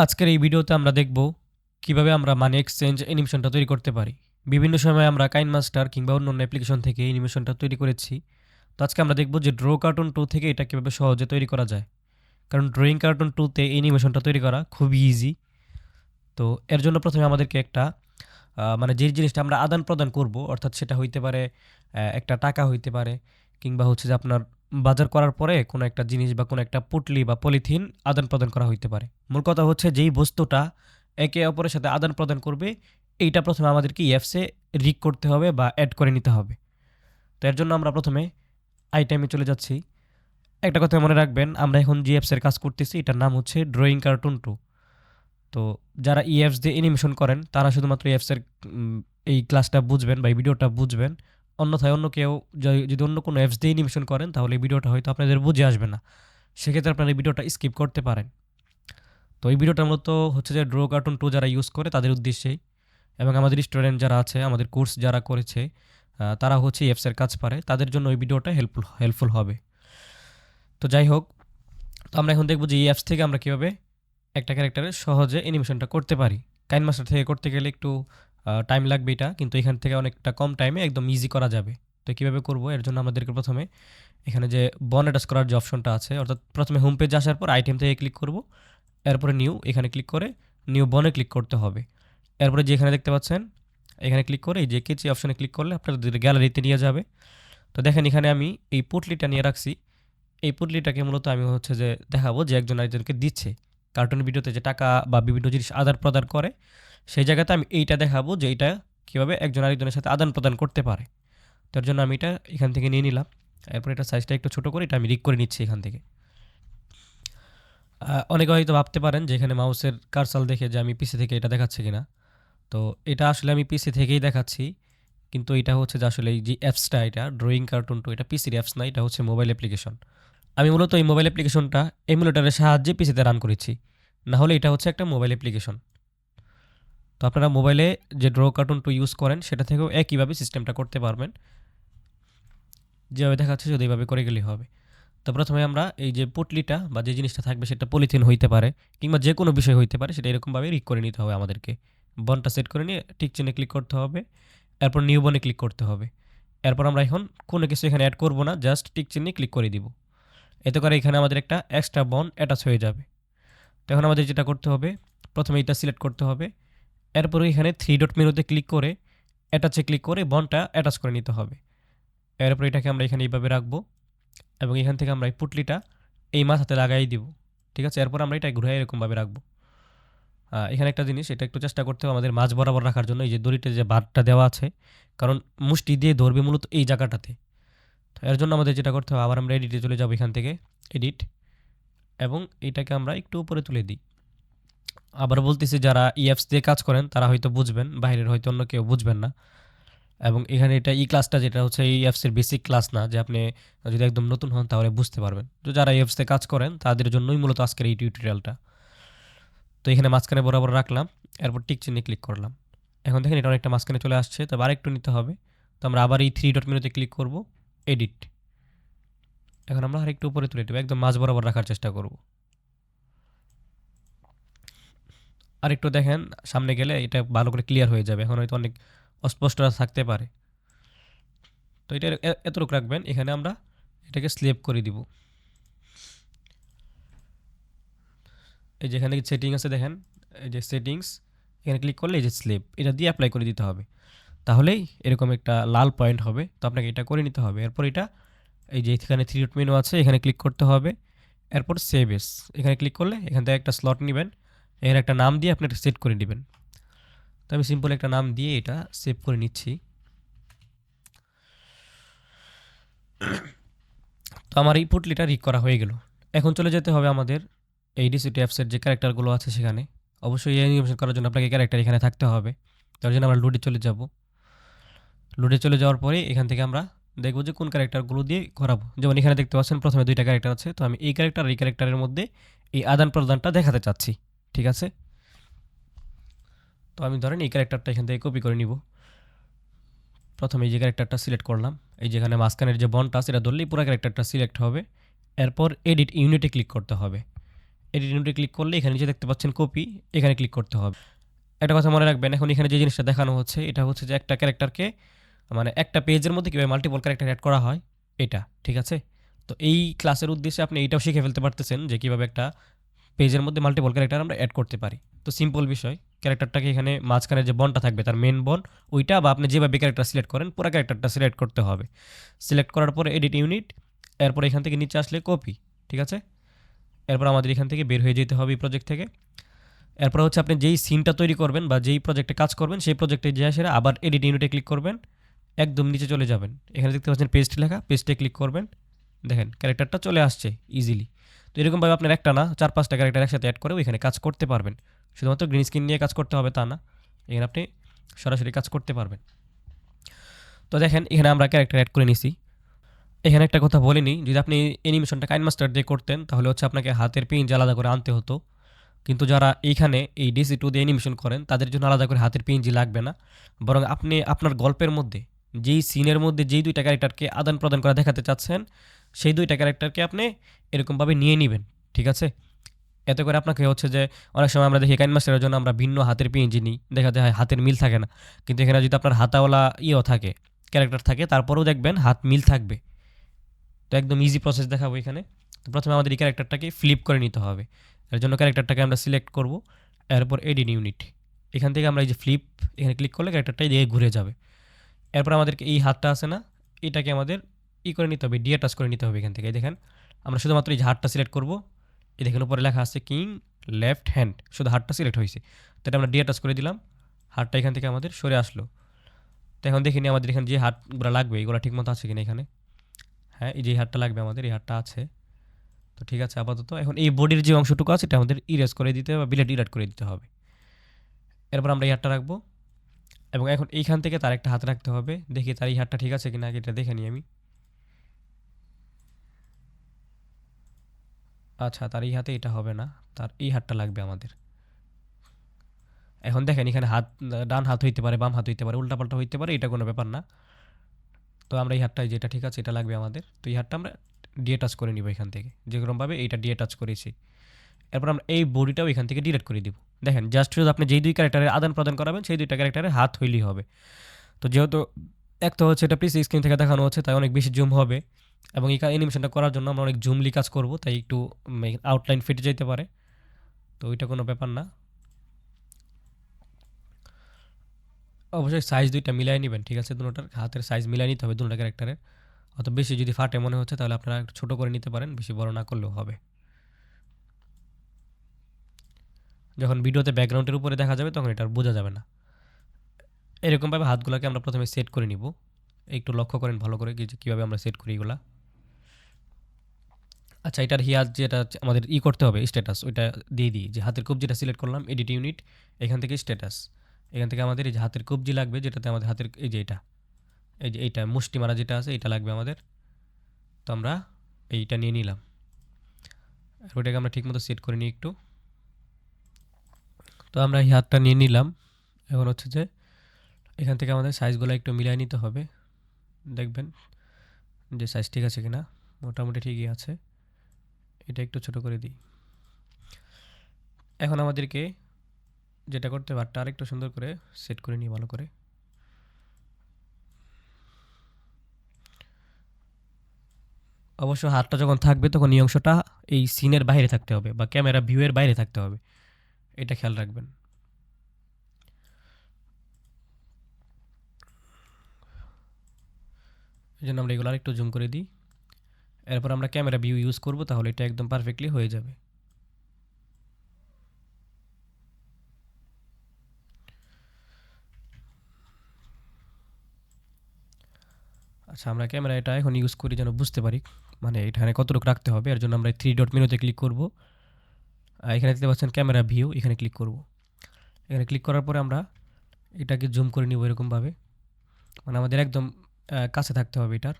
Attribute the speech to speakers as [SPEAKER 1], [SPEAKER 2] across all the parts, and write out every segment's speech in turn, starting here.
[SPEAKER 1] আজকের এই ভিডিওতে আমরা দেখব কিভাবে আমরা মানি এক্সচেঞ্জ অ্যানিমেশনটা তৈরি করতে পারি। বিভিন্ন সময় আমরা কাইনমাস্টার কিংবা অন্যান্য অ্যাপ্লিকেশন থেকে অ্যানিমেশনটা তৈরি করেছি। তো আজকে আমরা দেখব যে ড্র কার্টুন 2 থেকে এটা কিভাবে সহজে তৈরি করা যায়। কারণ ড্রয়িং কার্টুন 2 তে অ্যানিমেশনটা তৈরি করা খুবই ইজি। তো এর জন্য প্রথমে আমাদেরকে একটা মানে যে জিনিসটা আমরা আদান প্রদান করব, অর্থাৎ সেটা হইতে পারে একটা টাকা হইতে পারে, কিংবা হচ্ছে যে আপনার বাজার করার পরে কোনো একটা জিনিস বা কোনো একটা পুটলি বা পলিথিন আদান প্রদান করা হইতে পারে। মূল কথা হচ্ছে যেই বস্তুটা একে অপরের সাথে আদান প্রদান করবে, এইটা প্রথমে আমাদেরকে ইএফসে রিগ করতে হবে বা অ্যাড করে নিতে হবে। তো এর জন্য আমরা প্রথমে আইটেমে চলে যাচ্ছি। একটা কথা মনে রাখবেন, আমরা এখন যে অ্যাপসের কাজ করতেছি এটার নাম হচ্ছে ড্রয়িং কার্টুন 2। তো যারা ইএফস দিয়ে অ্যানিমেশন করেন তারা শুধুমাত্র ইএফসের এই ক্লাসটা বুঝবেন বা এই ভিডিওটা বুঝবেন। অন্যথায় অন্য কেউ যদি অন্য কোনো অ্যাপস দিয়ে অ্যানিমেশন করেন তাহলে এই ভিডিওটা হয়তো আপনাদের বুঝে আসবে না। সেক্ষেত্রে আপনারা এই ভিডিওটা স্কিপ করতে পারেন। তো এই ভিডিওটা মূলত হচ্ছে যে ড্র কার্টুন 2 যারা ইউজ করে তাদের উদ্দেশ্যেই, এবং আমাদের স্টুডেন্ট যারা আছে, আমাদের কোর্স যারা করেছে, তারা হচ্ছে অ্যাপসের কাজ পারে, তাদের জন্য এই ভিডিওটা হেল্পফুল হবে। তো যাই হোক, তো আমরা এখন দেখব যে এই অ্যাপস থেকে আমরা কীভাবে একটা ক্যারেক্টারের সহজে অ্যানিমেশনটা করতে পারি। কাইনমাস্টার থেকে করতে গেলে একটু টাইম লাগবে এটা, কিন্তু এখান থেকে অনেকটা কম টাইমে একদম ইজি করা যাবে। তো কীভাবে করব, এর জন্য আমাদেরকে প্রথমে এখানে যে বন অ্যাটাচ করার যে অপশনটা আছে, অর্থাৎ প্রথমে হোম পেজে আসার পর আইটেম থেকে ক্লিক করব, এরপরে নিউ এখানে ক্লিক করে নিউ বনে ক্লিক করতে হবে। এরপরে যে এখানে দেখতে পাচ্ছেন এখানে ক্লিক করে এই যে কেচি অপশনে ক্লিক করলে আপনাদের গ্যালারিতে নিয়ে যাবে। তো দেখেন এখানে আমি এই পুটলিটা নিয়ে রাখছি। এই পুটলিটাকে মূলত আমি হচ্ছে যে দেখাবো যে একজন আরেকজনকে দিচ্ছে। কার্টুন ভিডিওতে যে টাকা বা বিভিন্ন জিনিস আদান প্রদান করে, সেই জায়গাতে আমি এইটা দেখাবো যে এটা কীভাবে একজন আরেকজনের সাথে আদান প্রদান করতে পারে। তার জন্য আমি এটা এখান থেকে নিয়ে নিলাম। এরপর এটা সাইজটা একটু ছোটো করে এটা আমি রিক করে নিচ্ছি এখান থেকে। অনেকে হয়তো ভাবতে পারেন যে এখানে মাউসের কার্সাল দেখে যে আমি পিসি থেকে এটা দেখাচ্ছি কিনা। তো এটা আসলে আমি পিসি থেকেই দেখাচ্ছি, কিন্তু এটা হচ্ছে যে আসলে এই যে অ্যাপসটা, এটা ড্রয়িং কার্টুন 2 এটা পিসির অ্যাপস না, এটা হচ্ছে মোবাইল অ্যাপ্লিকেশন। আমি মূলত এই মোবাইল অ্যাপ্লিকেশনটা এমুলেটরের সাহায্যে পিসিতে রান করেছি, না হলে এটা হচ্ছে একটা মোবাইল অ্যাপ্লিকেশন। তো আপনারা মোবাইলে যে ড্র কার্টুন 2 ইউজ করেন সেটা থেকেও একইভাবে সিস্টেমটা করতে পারবেন। যেভাবে দেখাচ্ছে যদি এইভাবে করে গেলেই হবে। তো প্রথমে আমরা এই যে পুটলিটা বা যে জিনিসটা থাকবে সেটা পলিথিন হইতে পারে কিংবা যে কোনো বিষয় হইতে পারে, সেটা এরকমভাবে রিক করে নিতে হবে আমাদেরকে। বনটা সেট করে নিয়ে টিক চিহ্নে ক্লিক করতে হবে, এরপর নিউ বনে ক্লিক করতে হবে। এরপর আমরা এখন কোনো কিছু এখানে অ্যাড করব না, জাস্ট টিক চিহ্নে ক্লিক করে দিব। এতে করে এখানে আমাদের একটা এক্সট্রা বন অ্যাটাচ হয়ে যাবে। তো এখন আমাদের যেটা করতে হবে, প্রথমে এটা সিলেক্ট করতে হবে, এরপরে এখানে 3 ডট মেনুতে ক্লিক করে অ্যাটাচে ক্লিক করে বনটা অ্যাটাচ করে নিতে হবে। এরপর এটাকে আমরা এখানে এইভাবে রাখবো, এবং এখান থেকে আমরা এই পুটলিটা এই মাথাতে লাগাই দিব। ঠিক আছে, এরপর আমরা এটা ঘুরে এরকমভাবে রাখবো। এখানে একটা জিনিস, এটা একটু চেষ্টা করতে হবে আমাদের মাঝ বরাবর রাখার জন্য, এই যে দড়িতে যে বারটা দেওয়া আছে, কারণ মুষ্টি দিয়ে ধরবে মূলত এই জায়গাটাতে। তো এর জন্য আমাদের যেটা করতে হবে, আবার আমরা এডিটে চলে যাবো, এখান থেকে এডিট, এবং এটাকে আমরা একটু উপরে তুলে দিই। আবার বলতেছি যারা ইএফস দিয়ে কাজ করেন তারা হয়তো বুঝবেন, বাইরের হয়তো অন্য কেউ বুঝবেন না। এবং এখানে এটা ই ক্লাসটা যেটা হচ্ছে এই অ্যাপসের বেসিক ক্লাস না, যে আপনি যদি একদম নতুন হন তাহলে বুঝতে পারবেন। তো যারা এই অ্যাপসে কাজ করেন তাদের জন্যই মূলত আজকের এই টিউটোরিয়ালটা। তো এখানে মাঝখানে বরাবর রাখলাম, এরপর টিক চিহ্নে ক্লিক করলাম। এখন দেখেন এটা অনেকটা মাঝখানে চলে আসছে, তবে আরেকটু নিতে হবে। তো আমরা আবার এই 3 ডট মেনুতে ক্লিক করব, এডিট। এখন আমরা আরেকটু উপরে তুলে দেবো, একদম মাঝ বরাবর রাখার চেষ্টা করব। আরেকটু দেখেন সামনে গেলে এটা ভালো করে ক্লিয়ার হয়ে যাবে, এখন হয়তো অনেক অস্পষ্ট থাকতে পারে। তো এটা এতটুকু রাখবেন, এখানে আমরা এটাকে স্লেভ করে দিব। এই যেখানে সেটিং আছে দেখেন, এই যে সেটিংস, এখানে ক্লিক করলে এই যে স্লেভ, এটা দিয়ে অ্যাপ্লাই করে দিতে হবে, তাহলেই এরকম একটা লাল পয়েন্ট হবে। তো আপনাকে এটা করে নিতে হবে। এরপর এটা এই যে এখানে 3 ডট মেনু আছে, এখানে ক্লিক করতে হবে, এরপর সেভ এস এখানে ক্লিক করলে এখান থেকে একটা স্লট নেবেন, এর একটা নাম দিয়ে আপনি সেট করে নেবেন। তো আমি সিম্পল একটা নাম দিয়ে এটা সেভ করে নিচ্ছি। তো আমার এই পুটলিটা রিক করা হয়ে গেল। এখন চলে যেতে হবে আমাদের এই ডিসিটি অ্যাপসের যে ক্যারেক্টারগুলো আছে সেখানে। অবশ্যই এই অ্যানিমেশন করার জন্য আপনাকে ক্যারেক্টার এখানে থাকতে হবে। তার জন্য আমরা লোডে চলে যাব। লোডে চলে যাওয়ার পরে এখান থেকে আমরা দেখব যে কোন ক্যারেক্টারগুলো দিয়ে করাবো। যেমন এখানে দেখতে পাচ্ছেন প্রথমে 2টা ক্যারেক্টার আছে, তো আমি এই ক্যারেক্টার আর এই ক্যারেক্টারের মধ্যে এই আদান প্রদানটা দেখাতে চাচ্ছি। ঠিক আছে, তো আমি ধরেন এই ক্যারেক্টারটা এখান থেকে কপি করে নিব। প্রথমে এই যে ক্যারেক্টারটা সিলেক্ট করলাম, এই যেখানে মাঝখানের যে বনটা সেটা ধরলেই পুরো ক্যারেক্টারটা সিলেক্ট হবে। এরপর এডিট ইউনিটে ক্লিক করতে হবে। এডিট ইউনিটে ক্লিক করলে এখানে নিচে দেখতে পাচ্ছেন কপি, এখানে ক্লিক করতে হবে। একটা কথা মনে রাখবেন, এখন এখানে যে জিনিসটা দেখানো হচ্ছে এটা হচ্ছে যে একটা ক্যারেক্টারকে মানে একটা পেজের মধ্যে কীভাবে মাল্টিপল ক্যারেক্টার অ্যাড করা হয় এটা, ঠিক আছে? তো এই ক্লাসের উদ্দেশ্যে আপনি এইটাও শিখে ফেলতে পারতেছেন যে কীভাবে একটা পেজের মধ্যে মাল্টিপল ক্যারেক্টার আমরা অ্যাড করতে পারি। তো সিম্পল বিষয়, ক্যারেক্টারটাকে এখানে মাঝখানে যে বনটা থাকবে তার মেন বন ওইটা, বা আপনি যেভাবে ক্যারেক্টার সিলেক্ট করেন পুরো ক্যারেক্টারটা সিলেক্ট করতে হবে। সিলেক্ট করার পরে এডিট ইউনিট, এরপর এখান থেকে নিচে আসলে কপি, ঠিক আছে? এরপর আমাদের এখান থেকে বের হয়ে যেতে হবে এই প্রজেক্ট থেকে। এরপর হচ্ছে আপনি যেই সিনটা তৈরি করবেন বা যেই প্রজেক্টে কাজ করবেন সেই প্রজেক্টে যে আসে আবার এডিট ইউনিটে ক্লিক করবেন, একদম নিচে চলে যাবেন, এখানে দেখতে পাচ্ছেন পেস্ট লেখা, পেস্টে ক্লিক করবেন, দেখেন ক্যারেক্টারটা চলে আসছে ইজিলি। তো এরকমভাবে আপনার একটা না 4-5টা ক্যারেক্টার একসাথে অ্যাড করেও এখানে কাজ করতে পারবেন। শুধুমাত্র গ্রিন স্ক্রিন নিয়ে কাজ করতে হবে তা না, এখানে আপনি সরাসরি কাজ করতে পারবেন। তো দেখেন এখানে আমরা ক্যারেক্টার অ্যাড করে নিছি। এখানে একটা কথা বলিনি, যদি আপনি অ্যানিমেশনটা কাইনমাস্টার দিয়ে করতেন তাহলে হচ্ছে আপনাকে হাতের পিঞ্চ আলাদা করে আনতে হতো, কিন্তু যারা এইখানে এই DC2 দিয়ে অ্যানিমেশন করেন তাদের জন্য আলাদা করে হাতের পিঞ্জি লাগবে না, বরং আপনি আপনার গল্পের মধ্যে যেই সিনের মধ্যে যেই দুইটা ক্যারেক্টারকে আদান প্রদান করে দেখাতে চাচ্ছেন সেই দুইটা ক্যারেক্টারকে আপনি এরকমভাবে নিয়ে নেবেন, ঠিক আছে? এতে করে আপনাকে হচ্ছে যে অনেক সময় আমরা দেখি কাইনমাস্টারের জন্য আমরা ভিন্ন হাতের পিঞ্জি নিই, দেখা যায় হাতের মিল থাকে না, কিন্তু এখানে যদি আপনার হাতাওয়ালা থাকে ক্যারেক্টার থাকে তারপরেও দেখবেন হাত মিল থাকবে। তো একদম ইজি প্রসেস দেখাবো এখানে। তো প্রথমে আমাদের এই ক্যারেক্টারটাকে ফ্লিপ করে নিতে হবে, এর জন্য ক্যারেক্টারটাকে আমরা সিলেক্ট করব, এরপর এডিট ইউনিট, এখান থেকে আমরা এই যে ফ্লিপ এখানে ক্লিক করলে ক্যারেক্টারটা দিয়ে ঘুরে যাবে। এরপর আমাদেরকে এই হাতটা আছে না, এটাকে আমাদের করে নিতে হবে, ডিঅ্যাটাচ করে নিতে হবে এখান থেকে। দেখেন আমরা শুধুমাত্র এই যে হাতটা সিলেক্ট করব, এই দেখেন উপরে লেখা আছে কিং লেফট হ্যান্ড, শুধু হাতটা সিলেক্ট হয়েছে, তো এটা আমরা ডিঅ্যাটাচ করে দিলাম, হাতটা এখান থেকে আমাদের সরে আসলো। তো এখন দেখিনি আমাদের এখানে যে হাতগুলো লাগবে এগুলো ঠিকমতো আছে কিনা এখানে। হ্যাঁ, এই যে হাতটা লাগবে আমাদের, এই হাতটা আছে, তো ঠিক আছে আপাতত। এখন এই বডির যে অংশটুকু আছে এটা আমাদের ইরেজ করে দিতে হবে বা বিলেট ইরাট করে দিতে হবে। এরপর আমরা এই হাতটা রাখবো এবং এখন এইখান থেকে তার একটা হাত রাখতে হবে, দেখি তার এই হাতটা ঠিক আছে কিনা, এটা দেখে নিই আমি। আচ্ছা, তার এই হাতে এটা হবে না, তার এই হাতটা লাগবে আমাদের। এখন দেখেন এখানে হাত ডান হাত হইতে পারে, বাম হাত হইতে পারে, উল্টাপাল্টা হইতে পারে, এটা কোনো ব্যাপার না। তো আমরা এই হাতটা যেটা ঠিক আছে এটা লাগবে আমাদের, তো এই হাতটা আমরা ডিএটাচ করে নিব এখান থেকে, যেরকমভাবে এইটা ডিএটাচ করেছি। এরপর আমরা এই বডিটাও এখান থেকে ডিলিট করে দিব। দেখেন জাস্ট শুধু আপনি যেই দুই ক্যারেক্টারের আদান প্রদান করাবেন সেই দুইটা ক্যারেক্টারের হাত হইলেই হবে। তো যেহেতু এক তো হচ্ছে এটা প্লিজ স্ক্রিন থেকে দেখানো হচ্ছে তাই অনেক বেশি জুম হবে, এবং এই অ্যানিমেশনটা করার জন্য আমরা অনেক জুমলি কাজ করব, তাই একটু আউটলাইন ফেটে যেতে পারে, তো ওইটা কোনো ব্যাপার না। অবশ্যই সাইজ দুইটা মিলাই নেবেন, ঠিক আছে? দুটোটার হাতের সাইজ মিলাই নিতে হবে দুটো ক্যারেক্টারের। অত বেশি যদি ফাটে মনে হচ্ছে তাহলে আপনারা একটু ছোটো করে নিতে পারেন, বেশি বড় না করলেও হবে। যখন ভিডিওতে ব্যাকগ্রাউন্ডের উপরে দেখা যাবে তখন এটা আর বোঝা যাবে না। এরকমভাবে হাতগুলোকে আমরা প্রথমে সেট করে নিব, একটু লক্ষ্য করেন ভালো করে কীভাবে আমরা সেট করি এগুলা। আচ্ছা, এটার হিয়াজ যেটা আমাদের করতে হবে স্ট্যাটাস, ওইটা দিয়ে দিই যে হাতের কবজিটা সিলেক্ট করলাম, এডিট ইউনিট, এখান থেকে স্ট্যাটাস, এখান থেকে আমাদের এই যে হাতের কবজি লাগবে যেটাতে আমাদের হাতের এই যে এটা, এই যে এইটা মুষ্টি মারা যেটা আছে এটা লাগবে আমাদের, তো আমরা এইটা নিয়ে নিলাম। ওইটাকে আমরা ঠিকমতো সেট করে নিই একটু। তো আমরা এই হাতটা নিয়ে নিলাম, এখন হচ্ছে যে এখান থেকে আমাদের সাইজগুলো একটু মিলিয়ে নিতে হবে, দেখবেন যে সাইজ ঠিক আছে কিনা, মোটামুটি ঠিকই আছে। এটা একটু ছোট করে দিই। এখন আমাদেরকে যেটা করতে হবে হাতটা আরেকটু সুন্দর করে সেট করে নিই ভালো করে। অবশ্য হাতটা যখন থাকবে তখন এই অংশটা এই সিনের বাইরে থাকতে হবে বা ক্যামেরা ভিউয়ের বাইরে থাকতে হবে, এটা খেয়াল রাখবেন। এই জন্য আমরা এগুলো আরেকটু জুম করে দিই। এরপর আমরা ক্যামেরা ভিউ ইউজ করব, তাহলে এটা একদম পারফেক্টলি হয়ে যাবে। আচ্ছা, আমরা ক্যামেরা এটা এখন ইউজ করি যেন বুঝতে পারি মানে এখানে কতটুকু রাখতে হবে, এর জন্য আমরা 3 ডট মেনুতে ক্লিক করব। এখানে দেখতে পাচ্ছেন ক্যামেরা ভিউ, এখানে ক্লিক করব। এখানে ক্লিক করার পরে আমরা এটাকে জুম করে নিব এরকমভাবে, মানে আমাদের একদম কাছে থাকতে হবে এটার।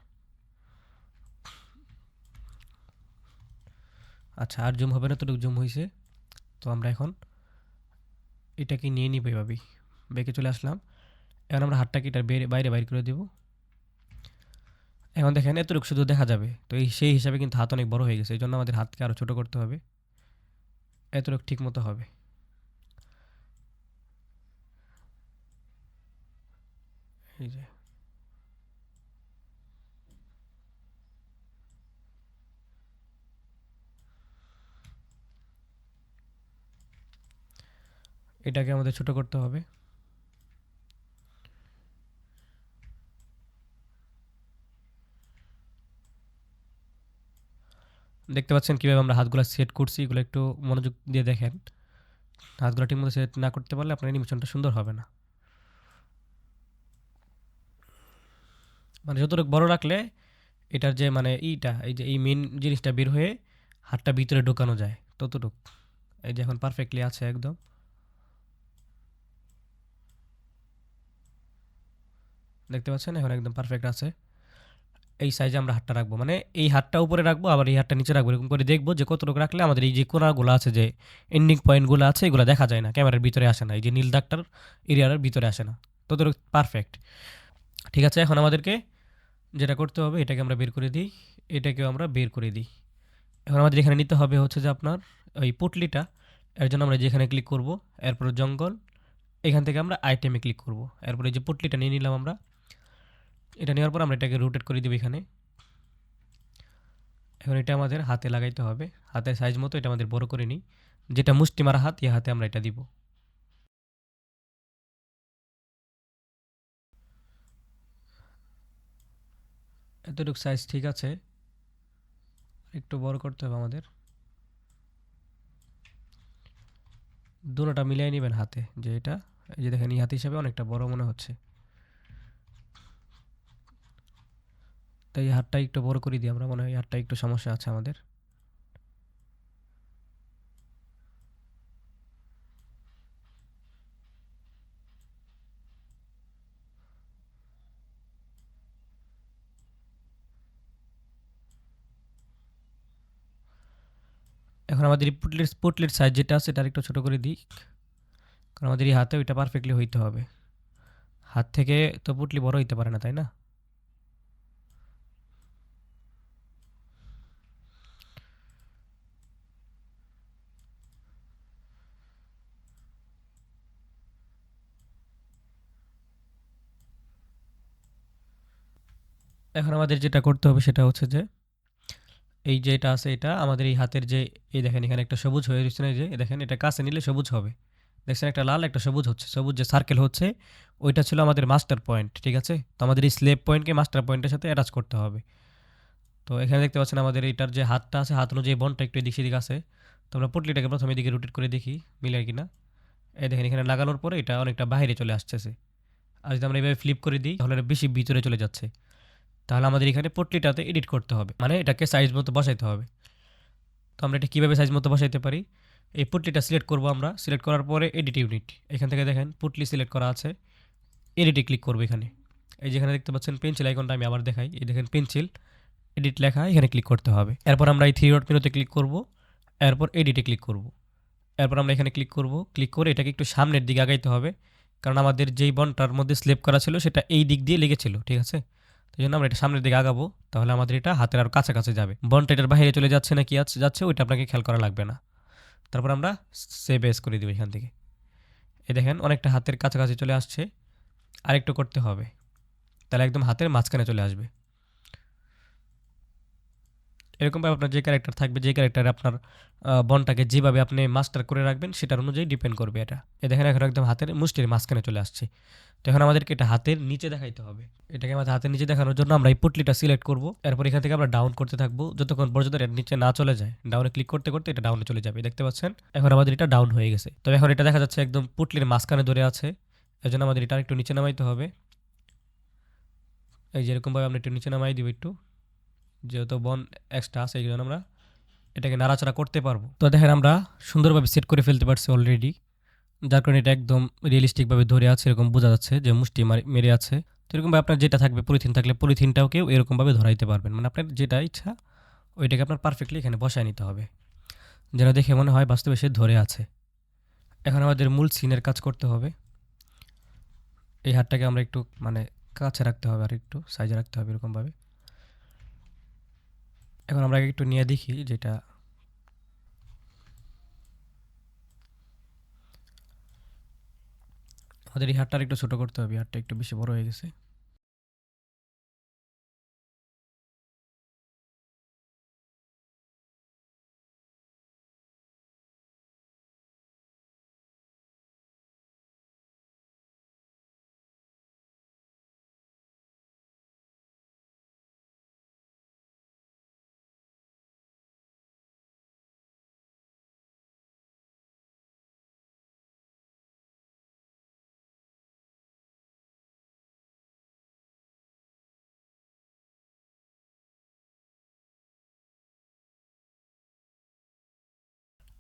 [SPEAKER 1] আচ্ছা, আর জুম হবে না, এতটুকু জুম হয়েছে। তো আমরা এখন এটাকে নিয়ে নিব এভাবেই, বেঁকে চলে আসলাম। এখন আমরা হাতটাকে এটার বাইরে বাইর করে দেব। এখন দেখেন এতটুকু শুধু দেখা যাবে, তো সেই হিসাবে কিন্তু হাত অনেক বড় হয়ে গেছে, এই জন্য আমাদের হাতকে আরও ছোটো করতে হবে। এতটুকু ঠিক মতো হবে। এই যে এটাকে আমাদের ছোট করতে হবে। দেখতে পাচ্ছেন কীভাবে আমরা হাতগুলো সেট করছি, এগুলো একটু মনোযোগ দিয়ে দেখেন। হাতগুলো ঠিক মতো সেট না করতে পারলে আপনার অ্যানিমেশনটা সুন্দর হবে না। মানে যতটুকু বড় রাখলে এটার যে মানে এইটা, এই যে এই মেন জিনিসটা বের হয়ে হাতটা ভিতরে ঢোকানো যায় ততটুক। এই যে এখন পারফেক্টলি আছে একদম। দেখতে পাচ্ছেন এখন একদম পারফেক্ট আছে। এই সাইজে আমরা হাতটা রাখবো, মানে এই হাতটা উপরে রাখবো আবার এই হাতটা নিচে রাখবো, এরকম করে দেখবো যে কতটুকু রাখলে আমাদের এই যে কোনাগুলো আছে, যে এন্ডিং পয়েন্টগুলো আছে, এগুলো দেখা যায় না, ক্যামেরার ভিতরে আসে না, এই যে নীল দাগটার এরিয়ার ভিতরে আসে না, ততটুকু পারফেক্ট। ঠিক আছে, এখন আমাদেরকে যেটা করতে হবে এটাকে আমরা বের করে দিই, এটাকেও আমরা বের করে দিই। এখন আমাদের এখানে নিতে হবে হচ্ছে যে আপনার ওই পুটলিটা। এর জন্য আমরা যেখানে ক্লিক করব, এরপর জঙ্গল, এখান থেকে আমরা আইটেমে ক্লিক করব, এরপর এই যে পুটলিটা নিয়ে নিলাম আমরা। এটা নেওয়ার পর আমরা এটাকে রোটেট করে দেবো এখানে। এখন এটা আমাদের হাতে লাগাইতে হবে, হাতের সাইজ মতো এটা আমাদের বড় করে নিই। যেটা মুষ্টি মারা হাত, এই হাতে আমরা এটা দিব। এতটুকু সাইজ ঠিক আছে, একটু বড় করতে হবে আমাদের। দুটোটা মিলিয়ে নেবেন হাতে, যে এটা এই যে দেখেন এই হাত হিসাবে অনেকটা বড় মনে হচ্ছে, তাই এই হাতটা একটু বড় করে দিই আমরা, মনে হয় এই হাতটা একটু সমস্যা আছে আমাদের। এখন আমাদের এই পুটলির সাইজ যেটা আছে এটা একটু ছোট করে দিই, কারণ আমাদের এই হাতে ওইটা পারফেক্টলি হইতে হবে। হাত থেকে তো পুটলি বড় হইতে পারে না, তাই না? এখন আমাদের যেটা করতে হবে সেটা হচ্ছে যে এই যে এটা আছে, এটা আমাদের এই হাতের যে এই দেখেন এখানে একটা সবুজ হয়ে রয়েছে না, এই যে দেখেন এটা কাছে নিলে সবুজ হবে, দেখছেন একটা লাল একটা সবুজ হচ্ছে, সবুজ যে সার্কেল হচ্ছে ওইটা ছিল আমাদের মাস্টার পয়েন্ট। ঠিক আছে, তো আমাদের এই স্লেপ পয়েন্টকে মাস্টার পয়েন্টের সাথে অ্যাটাচ করতে হবে। তো এখানে দেখতে পাচ্ছেন আমাদের এইটার যে হাতটা আছে, হাত অনুযায়ী বনটা একটু এদিক সেদিক আছে। তো আমরা পুটলিটাকে প্রথমে এদিকে রোটেট করে দেখি মিলে কিনা। এই দেখেন এখানে লাগানোর পরে এটা অনেকটা বাইরে চলে আসতেছে। আর যদি আমরা এইভাবে ফ্লিপ করে দিই তাহলে এটা বেশি ভিতরে চলে যাচ্ছে। তাহলে আমাদের এখানে পটলিটাতে এডিট করতে হবে, মানে এটাকে সাইজ মতো বসাইতে হবে। তো আমরা এটা কীভাবে সাইজ মতো বসাইতে পারি, এই পুটলিটা সিলেক্ট করব আমরা, সিলেক্ট করার পরে এডিট ইউনিট, এখান থেকে দেখেন পুটলি সিলেক্ট করা আছে, এডিটে ক্লিক করবো এখানে। এই যেখানে দেখতে পাচ্ছেন পেন্সিল আইকনটা আমি আবার দেখাই, এই দেখেন পেন্সিল এডিট লেখা, এখানে ক্লিক করতে হবে। এরপর আমরা এই থ্রি ডট মেনুতে ক্লিক করব, এরপর এডিটে ক্লিক করব, এরপর আমরা এখানে ক্লিক করব, ক্লিক করে এটাকে একটু সামনের দিকে আগাইতে হবে, কারণ আমাদের যেই বনটার মধ্যে স্লেপ করা ছিল সেটা এই দিক দিয়ে লেগেছিল। ঠিক আছে, তো জন্য আমরা এটা সামনের দিকে আগাবো, তাহলে আমাদের এটা হাতের আরও কাছাকাছি যাবে। বনটা এটার বাইরে চলে যাচ্ছে না কি যাচ্ছে ওইটা আপনাকে খেয়াল করা লাগবে না। তারপর আমরা সেভ এস করে দিব এখান থেকে। এই দেখেন অনেকটা হাতের কাছাকাছি চলে আসছে, আরেকটু করতে হবে, তাহলে একদম হাতের মাঝখানে চলে আসবে। এরকমভাবে আপনার যে ক্যারেক্টার থাকবে, যে ক্যারেক্টার আপনার বনটাকে যেভাবে আপনি মাস্টার করে রাখবেন সেটার অনুযায়ী ডিপেন্ড করবে এটা। এ দেখেন এখন একদম হাতের মুষ্টির মাঝখানে চলে আসছে। তো এখন আমাদেরকে এটা হাতের নিচে দেখাইতে হবে। এটাকে আমাদের হাতের নিচে দেখানোর জন্য আমরা এই পুটলিটা সিলেক্ট করব, এরপর এখান থেকে আমরা ডাউন করতে থাকবো যতক্ষণ পর্যন্ত এর নিচে না চলে যায়। ডাউনে ক্লিক করতে করতে এটা ডাউনে চলে যাবে, দেখতে পাচ্ছেন এখন আমাদের এটা ডাউন হয়ে গেছে। তবে এখন এটা দেখা যাচ্ছে একদম পুটলির মাঝখানে ধরে আছে, এজন্য আমাদের এটা একটু নিচে নামাইতে হবে। এই যেরকমভাবে আমরা একটু নিচে নামাই দিব একটু, যেহেতু বন এক্সট্রা আছে এই জন্য আমরা এটাকে নাড়াচাড়া করতে পারবো। তো দেখেন আমরা সুন্দরভাবে সেট করে ফেলতে পারছি অলরেডি, যার কারণে এটা একদম রিয়েলিস্টিকভাবে ধরে আছে, এরকম বোঝা যাচ্ছে যে মুষ্টি মেরে আছে। তো এরকমভাবে আপনার যেটা থাকবে পলিথিন থাকলে পলিথিনটাও কেউ এরকমভাবে ধরাইতে পারবেন, মানে আপনার যেটা ইচ্ছা ওইটাকে আপনার পারফেক্টলি এখানে বসায় নিতে হবে, যেন দেখে মনে হয় বাস্তবে সে ধরে আছে। এখন আমাদের মূল সিনের কাজ করতে হবে। এই হাতটাকে আমরা একটু মানে কাছে রাখতে হবে, আর একটু সাইজে রাখতে হবে এরকমভাবে। এখন আমরা একটু নিয়ে দেখি যেটা আমাদের এই হাতটা একটু ছোট করতে হবে, হাতটা একটু বেশি বড় হয়ে গেছে।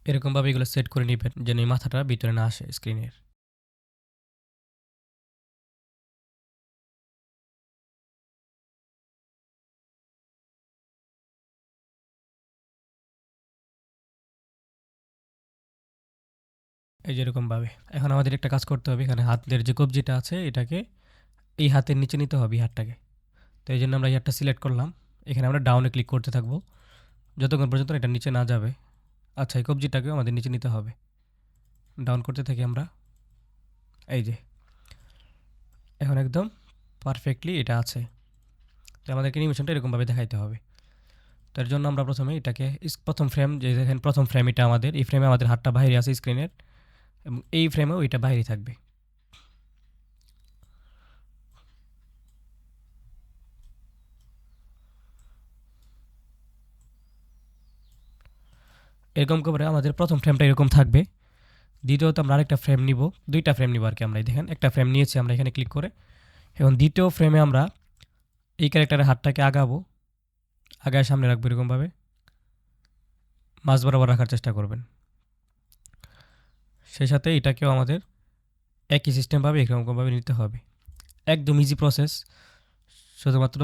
[SPEAKER 1] এরকমভাবে এগুলো সেট করে নেবেন যেন এই মাথাটা ভিতরে না আসে স্ক্রিনের। এই যে এরকমভাবে। এখন আমাদের একটা কাজ করতে হবে, এখানে হাতের যে কবজিটা আছে এটাকে এই হাতের নিচে নিতে হবে, এই হাতটাকে। তো এই জন্য আমরা এই হাতটা সিলেক্ট করলাম। এখানে আমরা ডাউনে ক্লিক করতে থাকবো যতক্ষণ পর্যন্ত এটা নিচে না যাবে। আচ্ছা, এই কবজিটাকেও আমাদের নিচে নিতে হবে। ডাউন করতে থাকি আমরা। এই যে এখন একদম পারফেক্টলি এটা আছে। তো আমাদেরকে অ্যানিমেশনটা এরকমভাবে দেখাইতে হবে। তার জন্য আমরা প্রথমে এটাকে প্রথম ফ্রেম, যে দেখেন প্রথম ফ্রেম এটা আমাদের, এই ফ্রেমে আমাদের হাতটা বাইরে আছে স্ক্রিনের, এবং এই ফ্রেমেও এটা বাইরে থাকবে। এরকম করে আমাদের প্রথম ফ্রেমটা এরকম থাকবে। দ্বিতীয়ত আমরা আরেকটা ফ্রেম নিব, দুইটা ফ্রেম নিব আর কি আমরা। দেখেন একটা ফ্রেম নিয়েছি আমরা, এখানে ক্লিক করে এবং দ্বিতীয় ফ্রেমে আমরা এই ক্যারেক্টারের হাতটাকে আগাবো, আগায় সামনে রাখবো এরকমভাবে, মাঝ বরাবর রাখার চেষ্টা করবেন। সেই সাথে এটাকেও আমাদের একই সিস্টেমভাবে এরকমভাবে নিতে হবে। একদম ইজি প্রসেস। শুধুমাত্র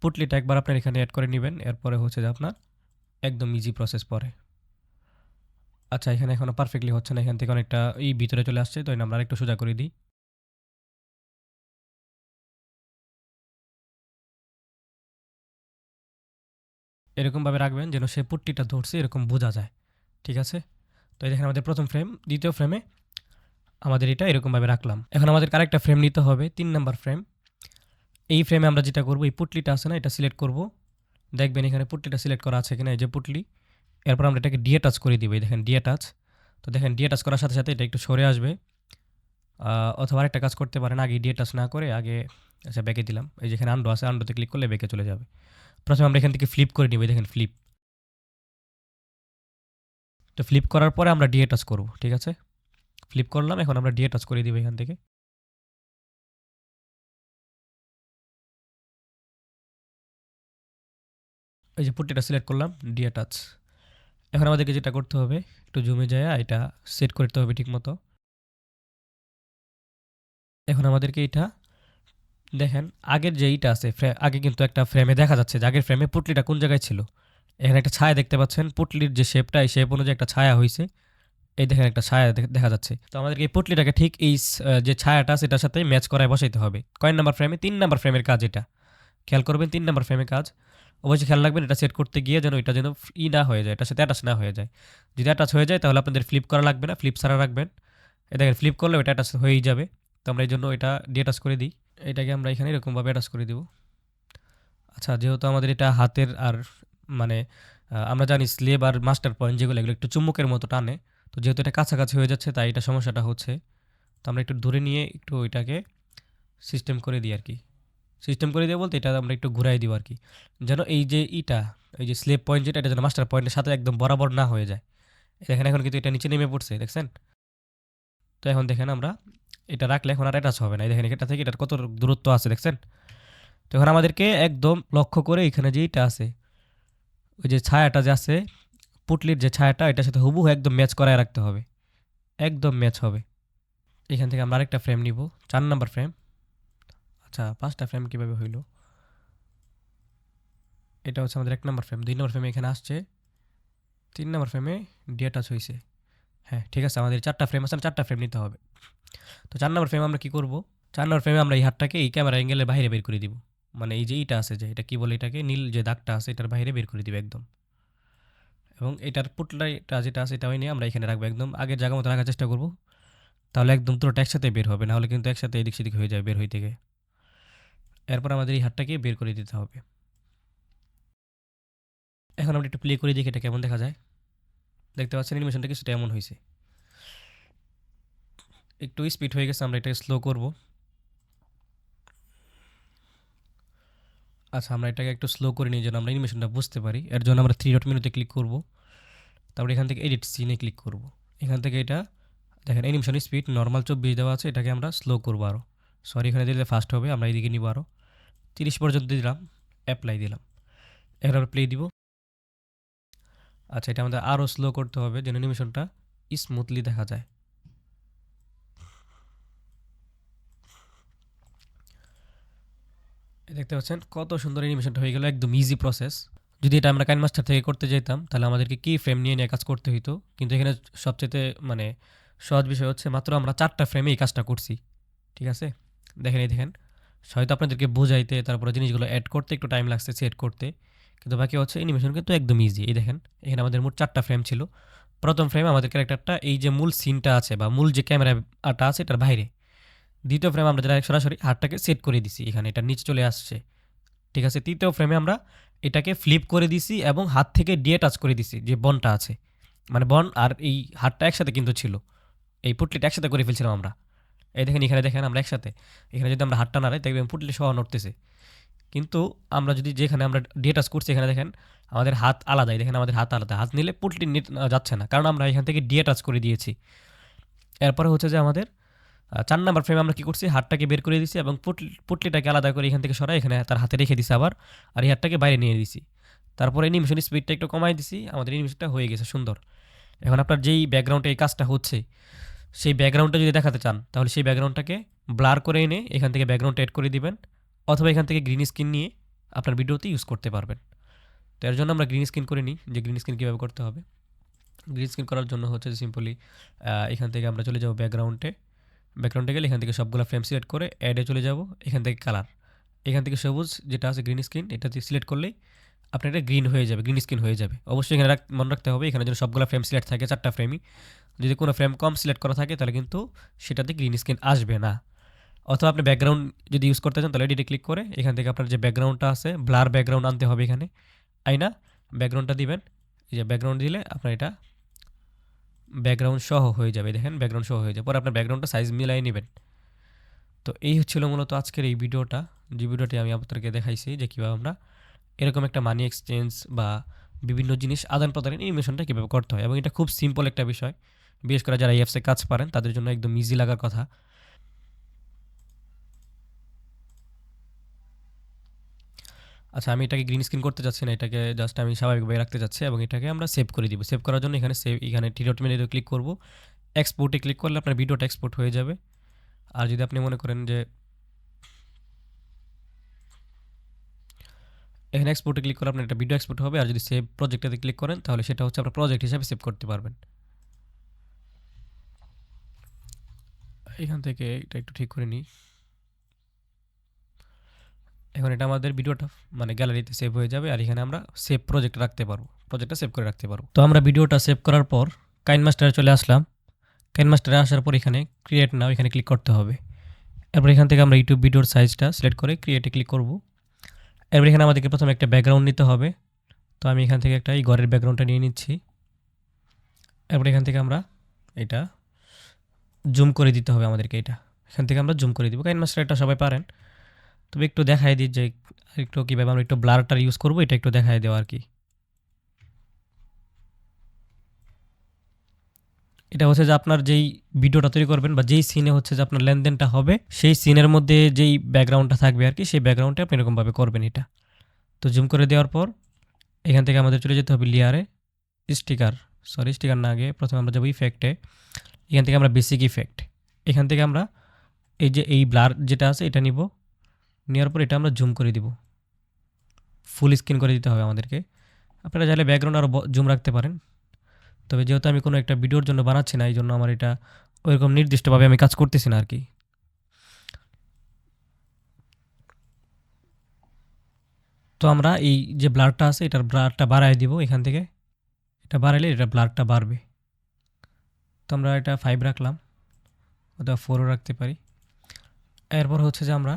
[SPEAKER 1] পুটলিটা একবার আপনার এখানে অ্যাড করে নেবেন, এরপরে হচ্ছে যে আপনার একদম ইজি প্রসেস পরে। আচ্ছা, এখানে এখনও পারফেক্টলি হচ্ছে না, এখান থেকে অনেকটা এই ভিতরে চলে আসছে, তো আমরা আরেকটু সোজা করে দিই। এরকমভাবে রাখবেন যেন সে পুট্টিটা ধরছে এরকম বোঝা যায়। ঠিক আছে? তো এই দেখেন আমাদের প্রথম ফ্রেম, দ্বিতীয় ফ্রেমে আমাদের এটা এরকমভাবে রাখলাম। এখন আমাদের আরেকটা ফ্রেম নিতে হবে, 3 নাম্বার ফ্রেম। এই ফ্রেমে আমরা যেটা করব, এই পুটলিটা আছে না, এটা সিলেক্ট করব। দেখবেন এখানে পুটলিটা সিলেক্ট করা আছে কিনা, এই যে পুটলি। এরপর আমরা এটাকে ডিএ টাচ করে দিব, এই দেখেন ডিএ টাচ। তো দেখেন ডিএ টাচ করার সাথে সাথে এটা একটু সরে আসবে। অথবা আরেকটা কাজ করতে পারেন, আগে ডিএ টাচ না করে আগে, আচ্ছা ব্যাকে দিলাম, এই যেখানে আন্ডো আছে, আন্ডোতে ক্লিক করলে ব্যাকে চলে যাবে। প্রথমে আমরা এখান থেকে ফ্লিপ করে নিব, দেখেন ফ্লিপ। তো ফ্লিপ করার পরে আমরা ডিএ টাচ করব। ঠিক আছে? ফ্লিপ করলাম, এখন আমরা ডিএ টাচ করে দিব এখান থেকে। এই যে পুটলিটা সিলেক্ট করলাম, ডিএ টাচ। এখন আমাদেরকে যেটা করতে হবে, একটু জুমে যায় এটা সেট করতে হবে ঠিক মতো। এখন আমাদেরকে এটা দেখেন, আগের যে এইটা আছে, আগে কিন্তু একটা ফ্রেমে দেখা যাচ্ছে যে আগের ফ্রেমে পুটলিটা কোন জায়গায় ছিল। এখানে একটা ছায়া দেখতে পাচ্ছেন, পুটলির যে শেপটা, এই শেপ অনুযায়ী একটা ছায়া হয়েছে। এই দেখেন একটা ছায়া দেখা যাচ্ছে। তো আমাদেরকে এই পুটলিটাকে ঠিক এই যে ছায়াটা সেটার সাথে ম্যাচ করায় বসাইতে হবে। কয় নাম্বার ফ্রেমে? 3 নাম্বার ফ্রেমের কাজ এটা। খেয়াল করবেন 3 নাম্বার ফ্রেমের কাজ। অবশ্যই খেয়াল রাখবেন এটা সেট করতে গিয়ে যেন এটা যেন না হয়ে যায়, এটার সাথে অ্যাটাচ না হয়ে যায়। যদি অ্যাটাচ হয়ে যায় তাহলে আপনাদের ফ্লিপ করা লাগবে না, ফ্লিপ ছাড়া রাখবেন। এ দেখেন ফ্লিপ করলে এটা অ্যাটাচ হয়েই যাবে। তো আমরা এই জন্য এটা ডিঅ্যাটাচ করে দিই। এটাকে আমরা এখানে এরকমভাবে অ্যাটাচ করে দিব। আচ্ছা, যেহেতু আমাদের এটা হাতের আর মানে আমরা জানি স্লেভ আর মাস্টার পয়েন্ট যেগুলো, এগুলো একটু চুম্বকের মতো টানে। তো যেহেতু এটা কাছাকাছি হয়ে যাচ্ছে তাই এটা সমস্যাটা হচ্ছে। তো আমরা একটু ধরে নিয়ে একটু ওইটাকে সিস্টেম করে দিই আর কি। সিস্টেম করে দিয়ে বলতে এটা আমরা একটু ঘুরাই দিব আর কি, যেন এই যে ইটা, এই যে স্লেভ পয়েন্ট যেটা, এটা যেন মাস্টার পয়েন্টের সাথে একদম বরাবর না হয়ে যায়। দেখেন এখন কিন্তু এটা নিচে নেমে পড়ছে, দেখছেন? তো এখন দেখেন আমরা এটা রাখলে এখন আর অ্যাটাচ হবে না। এই দেখেন এটা থেকে এটার কত দূরত্ব আছে, দেখছেন? তো এখন আমাদেরকে একদম লক্ষ্য করে এখানে যে এইটা আছে, ওই যে ছায়াটা যে আছে, পুটলির যে ছায়াটা, এটার সাথে হুবহু একদম ম্যাচ করায় রাখতে হবে, একদম ম্যাচ হবে। এখান থেকে আমরা আরেকটা ফ্রেম নিব, 4 নাম্বার ফ্রেম। আচ্ছা, 5টা ফ্রেম কীভাবে হইলো? এটা হচ্ছে আমাদের 1 নাম্বার ফ্রেম, 2 নাম্বার ফ্রেমে এখানে আসছে, 3 নাম্বার ফ্রেমে ডিয়া টাচ হয়েছে। হ্যাঁ ঠিক আছে, আমাদের 4টা ফ্রেম আছে, 4টা ফ্রেম নিতে হবে। তো 4 নাম্বার ফ্রেমে আমরা কী করব? 4 নাম্বার ফ্রেমে আমরা এই হাতটাকে এই ক্যামেরা অ্যাঙ্গেলের বাইরে বের করে দিব। মানে এই যে এইটা আছে, যে এটা কী বলে, এটাকে নীল যে দাগটা আছে এটার বাইরে বের করে দিব একদম। এবং এটার পুটলাইটা যেটা আছে এটা নিয়ে আমরা এখানে রাখবো, একদম আগের জায়গা মতো রাখার চেষ্টা করব। তাহলে একদম পুরোটা একসাথে বের হবে, নাহলে কিন্তু একসাথে এদিক সেদিক হয়ে যায় বের হইতে গিয়ে। এরপর আমাদের এই হাতটাকে বের করে দিতে হবে। এখন আমরা একটু প্লে করে দেখি এটা কেমন দেখা যায়। দেখতে পাচ্ছেন অ্যানিমেশনটা কিছুটা এমন হয়েছে, একটু স্পিড হয়ে গেছে, আমরা এটাকে স্লো করব। আচ্ছা, আমরা এটাকে একটু স্লো করে নিই যেন আমরা অ্যানিমেশনটা বুঝতে পারি। এর জন্য আমরা 3 ডট মেনুতে ক্লিক করব, তারপরে এখান থেকে এডিট সিনে ক্লিক করব। এখান থেকে এটা দেখেন অ্যানিমেশন স্পিড নর্মাল 24 দেওয়া আছে, এটাকে আমরা স্লো করবো আরও। সরি, এখানে দিলে ফাস্ট হবে, আমরা এদিকে নিব আরও 30 পর্যন্ত দিলাম, অ্যাপ্লাই দিলাম। এখন আমরা প্লে দিব। আচ্ছা, এটা আমাদের আরও স্লো করতে হবে যেন অ্যানিমেশনটা স্মুথলি দেখা যায়। দেখতে পাচ্ছেন কত সুন্দর অ্যানিমেশনটা হয়ে গেল, একদম ইজি প্রসেস। যদি এটা আমরা কাইনমাস্টার থেকে করতে যেতাম তাহলে আমাদেরকে কি ফ্রেম নিয়ে নিয়ে কাজ করতে হইতো, কিন্তু এখানে সবচেয়ে মানে সহজ বিষয় হচ্ছে মাত্র আমরা 4টা ফ্রেমে এই কাজটা করছি। ঠিক আছে, দেখেন এই দেখেন, হয়তো আপনাদেরকে বোঝাইতে তারপরে জিনিসগুলো অ্যাড করতে একটু টাইম লাগছে, সেট করতে, কিন্তু বাকি হচ্ছে অ্যানিমেশন কিন্তু একদম ইজি। এই দেখেন এখানে আমাদের মোট 4টা ফ্রেম ছিল। প্রথম ফ্রেমে আমাদের ক্যারেক্টারটা এই যে মূল সিনটা আছে বা মূল যে ক্যামেরাটা আছে এটার বাইরে। দ্বিতীয় ফ্রেমে আমরা যারা সরাসরি হাতটাকে সেট করে দিছি, এখানে এটা নিচে চলে আসছে। ঠিক আছে, তৃতীয় ফ্রেমে আমরা এটাকে ফ্লিপ করে দিছি এবং হাত থেকে টাচ করে দিছি যে বনটা আছে, মানে বন আর এই হাতটা একসাথে কিন্তু ছিল, এই পুটলিটা একসাথে করে ফেলছিলাম আমরা। এই দেখেন এখানে দেখেন আমরা একসাথে, এখানে যদি আমরা হাতটা নাড়াই দেখবেন পুটলি সহ নড়তেছে। কিন্তু আমরা যদি যেখানে আমরা টাচ করছি এখানে দেখেন আমাদের হাত আলাদাই, দেখেন আমাদের হাত আলাদা, হাত নিলে পুটলি যাচ্ছে না, কারণ আমরা এখান থেকে টাচ করে দিয়েছি। এরপরে হচ্ছে যে আমাদের 4 নাম্বার ফ্রেমে আমরা কী করছি, হাতটাকে বের করে দিছি এবং পুটলিটাকে আলাদা করে এখান থেকে সরাই এখানে তার হাতে রেখে দিছি আবার, আর এই হাতটাকে বাইরে নিয়ে দিছি। তারপরে অ্যানিমেশন স্পিডটা একটু কমাই দিছি, আমাদের অ্যানিমেশনটা হয়ে গেছে সুন্দর। এখন আপনার যেই ব্যাকগ্রাউন্ডে এই কাজটা হচ্ছে সেই ব্যাকগ্রাউন্ডটা যদি দেখাতে চান তাহলে সেই ব্যাকগ্রাউন্ডটাকে ব্লার করে এনে এখান থেকে ব্যাকগ্রাউন্ডটা এড করে দিবেন, অথবা এখান থেকে গ্রিন স্ক্রিন নিয়ে আপনার ভিডিওতে ইউজ করতে পারবেন। তো এর জন্য আমরা গ্রিন স্ক্রিন করে নিই, যে গ্রিন স্ক্রিন কীভাবে করতে হবে। গ্রিন স্ক্রিন করার জন্য হচ্ছে সিম্পলি এখান থেকে আমরা চলে যাব ব্যাকগ্রাউন্ডে গেলে এখান থেকে সবগুলো ফ্রেম সিলেক্ট করে অ্যাডে চলে যাব, এখান থেকে কালার, এখান থেকে সবুজ যেটা আছে গ্রিন স্ক্রিন, এটাতে সিলেক্ট করলেই আপনার এটা গ্রিন হয়ে যাবে, গ্রিন স্ক্রিন হয়ে যাবে। অবশ্যই এখানে মনে রাখতে হবে এখানে যেন সবগুলো ফ্রেম সিলেক্ট থাকে, 4টা ফ্রেমই। যদি কোনো ফ্রেম কম সিলেক্ট করা থাকে তাহলে কিন্তু সেটাতে গ্রিন স্ক্রিন আসবে না। অথবা আপনি ব্যাকগ্রাউন্ড যদি ইউজ করতে চান তাহলে এডিটে ক্লিক করে এখান থেকে আপনার যে ব্যাকগ্রাউন্ডটা আছে ব্লার ব্যাকগ্রাউন্ড আনতে হবে, এখানে আইনা ব্যাকগ্রাউন্ডটা দিবেন। এই যে ব্যাকগ্রাউন্ড দিলে আপনার এটা ব্যাকগ্রাউন্ড সহ হয়ে যাবে, দেখেন ব্যাকগ্রাউন্ড সহ হয়ে যাবে, পরে আপনার ব্যাকগ্রাউন্ডটা সাইজ মিলাই নেবেন। তো এই হচ্ছিল মূলত আজকের এই ভিডিওটা, যে ভিডিওটি আমি আপনাদেরকে দেখাইছি যে কীভাবে আমরা এরকম একটা মানি এক্সচেঞ্জ বা বিভিন্ন জিনিস আদান প্রদানের অ্যানিমেশনটা কীভাবে করতে হয়, এবং এটা খুব সিম্পল একটা বিষয়, বিশেষ করে যারা এই অ্যাপসে কাজ পারেন তাদের জন্য একদম ইজি লাগার কথা। আচ্ছা, আমি এটাকে গ্রিন স্ক্রিন করতে চাচ্ছি না, এটাকে জাস্ট আমি স্বাভাবিকভাবে রাখতে চাচ্ছি, এবং এটাকে আমরা সেভ করে দিব। সেভ করার জন্য এখানে থ্রি ডট মেনুতে ক্লিক করব, এক্সপোর্টে ক্লিক করলে আপনার ভিডিওটা এক্সপোর্ট হয়ে যাবে। আর যদি আপনি মনে করেন যে এখানে এক্সপোর্টে ক্লিক করে আপনার একটা ভিডিও এক্সপোর্ট হবে, আর যদি সেভ প্রজেক্টটাতে ক্লিক করেন তাহলে সেটা হচ্ছে আপনার প্রজেক্ট হিসাবে সেভ করতে পারবেন। এখান থেকে এটা একটু ঠিক করে নিই। এখন এটা আমাদের ভিডিওটা মানে গ্যালারিতে সেভ হয়ে যাবে, আর এখানে আমরা সেভ প্রজেক্ট রাখতে পারবো, প্রজেক্টটা সেভ করে রাখতে পারবো। তো আমরা ভিডিওটা সেভ করার পর কাইনমাস্টারে চলে আসলাম। কাইনমাস্টারে আসার পর এখানে ক্রিয়েট নাও এখানে ক্লিক করতে হবে। এরপর এখান থেকে আমরা ইউটিউব ভিডিওর সাইজটা সিলেক্ট করে ক্রিয়েটে ক্লিক করব। এরপর এখানে আমাদেরকে প্রথমে একটা ব্যাকগ্রাউন্ড নিতে হবে, তো আমি এখান থেকে একটা এই ঘরের ব্যাকগ্রাউন্ডটা নিয়ে নিচ্ছি। এরপর এখান থেকে আমরা এটা জুম করে দিতে হবে আমাদেরকে, এটা এখান থেকে আমরা জুম করে দিব। কাইনমাস্টার এটা সবাই পারেন, তবে একটু দেখাই দিই যে একটু কীভাবে আমরা একটু ব্লারটার ইউজ করবো, এটা একটু দেখাই দেওয়া আর কি। এটা হচ্ছে যে আপনার যেই ভিডিওটা তৈরি করবেন বা যেই সিনে হচ্ছে যে আপনার লেনদেনটা হবে সেই সিনের মধ্যে যেই ব্যাকগ্রাউন্ডটা থাকবে আর কি, সেই ব্যাকগ্রাউন্ডটা আপনি এরকমভাবে করবেন এটা। তো জুম করে দেওয়ার পর এখান থেকে আমাদের চলে যেতে হবে লেয়ারে, স্টিকার না, আগে প্রথমে আমরা যাবো ইফেক্টে। এখান থেকে আমরা বেসিক ইফেক্ট, এখান থেকে আমরা এই যে এই ব্লার যেটা আছে এটা নিব, নেওয়ার পর এটা আমরা জুম করে দিব, ফুল স্ক্রিন করে দিতে হবে আমাদেরকে। আপনারা চাইলে ব্যাকগ্রাউন্ড আরও জুম রাখতে পারেন, তবে যেহেতু আমি কোনো একটা ভিডিওর জন্য বানাচ্ছি না এই জন্য আমার এটা ওইরকম নির্দিষ্টভাবে আমি কাজ করতেছি না আর কি। তো আমরা এই যে ব্লারটা আছে এটার ব্লারটা বাড়াই দিব, এখান থেকে এটা বাড়াইলে এটা ব্লারটা বাড়বে। তো আমরা এটা 5 রাখলাম, অথবা 4ও রাখতে পারি। এরপর হচ্ছে যে আমরা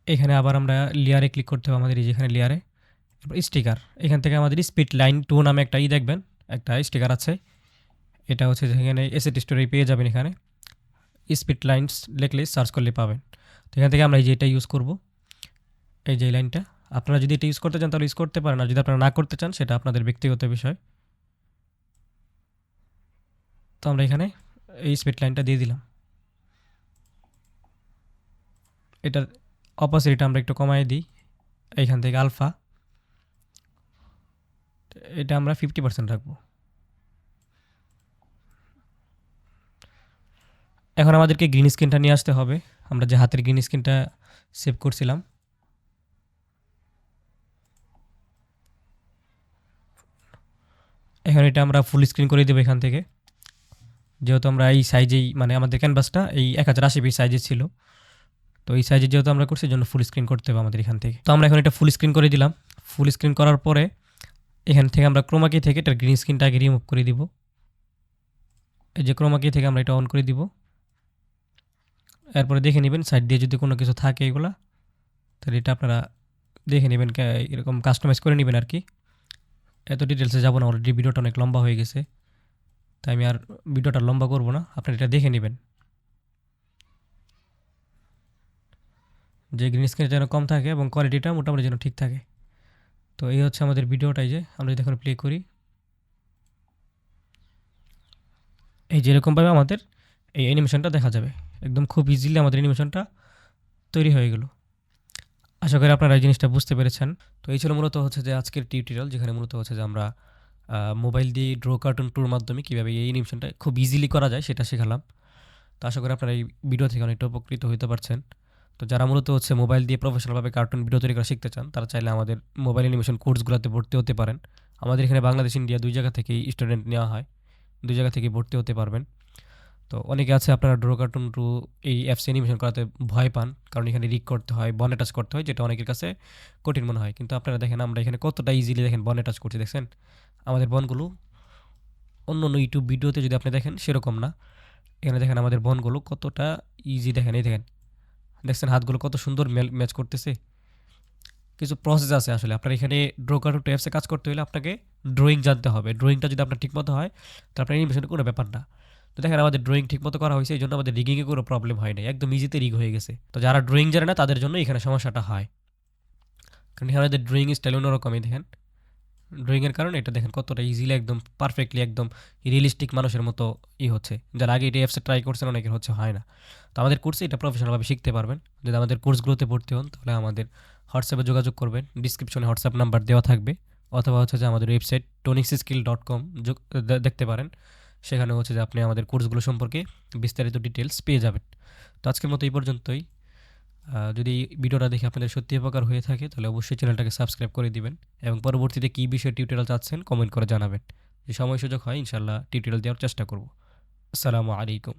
[SPEAKER 1] এখানে আবার আমরা লেয়ারে ক্লিক করতে হবে, আমাদের এই যেখানে লেয়ারে, এরপর স্টিকার, এখান থেকে আমাদের স্পিড লাইন 2 নামে একটা দেখবেন, একটা স্টিকার আছে। এটা হচ্ছে যেখানে এসেট স্টোরে পেয়ে যাবেন, এখানে স্পিড লাইনস লিখলে সার্চ করলে পাবেন। তো এখান থেকে আমরা এই যে এটা ইউজ করব, এই যে লাইনটা। আপনারা যদি এটা ইউজ করতে চান তাহলে ইউজ করতে পারেন, আর যদি আপনারা না করতে চান সেটা আপনাদের ব্যক্তিগত বিষয়। তো আমরা এখানে এই স্পিড লাইনটা দিয়ে দিলাম। এটার অপোজিট আমরা একটু কমাই দিই, এইখান থেকে আলফা, এটা আমরা 50% রাখবো। এখন আমাদেরকে গ্রিন স্ক্রিনটা নিয়ে আসতে হবে, আমরা যে হাতের গ্রিন স্ক্রিনটা সেভ করছিলাম। এখন এটা আমরা ফুল স্ক্রিন করে দেবো এখান থেকে, যেহেতু আমরা এই সাইজেই, মানে আমাদের ক্যানভাসটা এই 1080p সাইজে ছিল, তো এই সাইজে যেহেতু আমরা করছি, জন্য ফুল স্ক্রিন করতে হবে আমাদের এখান থেকে। তো আমরা এখন এটা ফুল স্ক্রিন করে দিলাম। ফুল স্ক্রিন করার পরে এখান থেকে আমরা ক্রোমাকি থেকে এটার গ্রিন স্ক্রিনটা আগে রিমুভ করে দিব। এই যে ক্রোমাকি থেকে আমরা এটা অন করে দিব। এরপরে দেখে নেবেন সাইড দিয়ে যদি কোনো কিছু থাকে এগুলা, তাহলে এটা আপনারা দেখে নেবেন, এরকম কাস্টমাইজ করে নেবেন আর কি। এত ডিটেলসে যাবো না, অলরেডি ভিডিওটা অনেক লম্বা হয়ে গেছে, তাই আমি আর ভিডিওটা লম্বা করব না, আপনারা এটা দেখে নেবেন যে গ্রিন স্ক্রিন যেন কম থাকে এবং কোয়ালিটিটা মোটামুটি যেন ঠিক থাকে। তো এই হচ্ছে আমাদের ভিডিওটাই, যে আমরা যদি এখন প্লে করি, এই যেরকমভাবে আমাদের এই অ্যানিমেশনটা দেখা যাবে, একদম খুব ইজিলি আমাদের অ্যানিমেশনটা তৈরি হয়ে গেল। আশা করি আপনারা এই জিনিসটা বুঝতে পেরেছেন। তো এই ছিল মূলত হচ্ছে যে আজকের টিউটোরিয়াল, যেখানে মূলত হচ্ছে যে আমরা মোবাইল দিয়ে ড্র কার্টুন টুর মাধ্যমে কীভাবে এই অ্যানিমেশনটা খুব ইজিলি করা যায় সেটা শেখালাম। তো আশা করি আপনারা এই ভিডিও থেকে অনেকটা উপকৃত হতে পারছেন। তো যারা মূলত হচ্ছে মোবাইল দিয়ে প্রফেশনালভাবে কার্টুন ভিডিও তৈরি করা শিখতে চান, তারা চাইলে আমাদের মোবাইল অ্যানিমেশন কোর্সগুলোতে ভর্তি হতে পারেন। আমাদের এখানে বাংলাদেশ ইন্ডিয়া 2 জায়গা থেকেই স্টুডেন্ট নেওয়া হয়, 2 জায়গা থেকে ভর্তি হতে পারবেন। তো অনেকে আছে আপনারা ড্র কার্টুন টু এই অ্যাপস অ্যানিমেশন করাতে ভয় পান, কারণ এখানে রিক করতে হয়, বনে টাচ করতে হয়, যেটা অনেকের কাছে কঠিন মনে হয়। কিন্তু আপনারা দেখেন আমরা এখানে কতটা ইজিলি দেখেন বনে টাচ করছি, দেখছেন আমাদের বনগুলো অন্য অন্য ইউটিউব ভিডিওতে যদি আপনি দেখেন সেরকম না। এখানে দেখেন আমাদের বনগুলো কতটা ইজি, দেখেন এই দেখেন, দেখছেন হাতগুলো কত সুন্দর ম্যাচ করতেছে। কিছু প্রসেস আছে আসলে, আপনার এখানে ড্র কার্টুন টু অ্যাপসে কাজ করতে হলে আপনাকে ড্রয়িং জানতে হবে। ড্রয়িংটা যদি আপনার ঠিকমতো হয়, তো আপনার অ্যানিমেশনের কোনো ব্যাপার না। তো দেখেন আমাদের ড্রয়িং ঠিকমতো করা হয়েছে, এই জন্য আমাদের রিগিংয়ে কোনো প্রবলেম হয় না, একদম ইজিতে রিগ হয়ে গেছে। তো যারা ড্রয়িং জানে না তাদের জন্য এখানে সমস্যাটা হয়, কারণ এখানে আমাদের ড্রয়িং স্টাইল অন্যরকমই। দেখেন ড্রয়িংয়ের কারণে এটা দেখেন কতটা ইজিলি, একদম পারফেক্টলি, একদম রিয়েলিস্টিক মানুষের মতো হচ্ছে। যারা আগে এটা অ্যাপসে ট্রাই করছেন অনেকের হচ্ছে হয় না। তো আমাদের কোর্সে এটা প্রফেশনালভাবে শিখতে পারবেন। যদি আমাদের কোর্সগুলোতে ভর্তি হন তাহলে আমাদের হোয়াটসঅ্যাপে যোগাযোগ করবেন, ডিসক্রিপশনে হোয়াটসঅ্যাপ নাম্বার দেওয়া থাকবে, অথবা হচ্ছে যে আমাদের ওয়েবসাইট tonixskill.com দেখতে পারেন। সেখানে হচ্ছে যে আপনি আমাদের কোর্সগুলো সম্পর্কে বিস্তারিত ডিটেলস পেয়ে যাবেন। তো আজকের মতো এই পর্যন্তই। যদি ভিডিওটা দেখে আপনাদের সত্যি উপকার হয়ে থাকে তাহলে অবশ্যই চ্যানেলটাকে সাবস্ক্রাইব করে দিবেন, এবং পরবর্তীতে কী বিষয়ে টিউটোরিয়াল চাচ্ছেন কমেন্ট করে জানাবেন। যে সময় সুযোগ হয় ইনশাল্লাহ টিউটোরিয়াল দেওয়ার চেষ্টা করব। আসসালামু আলাইকুম।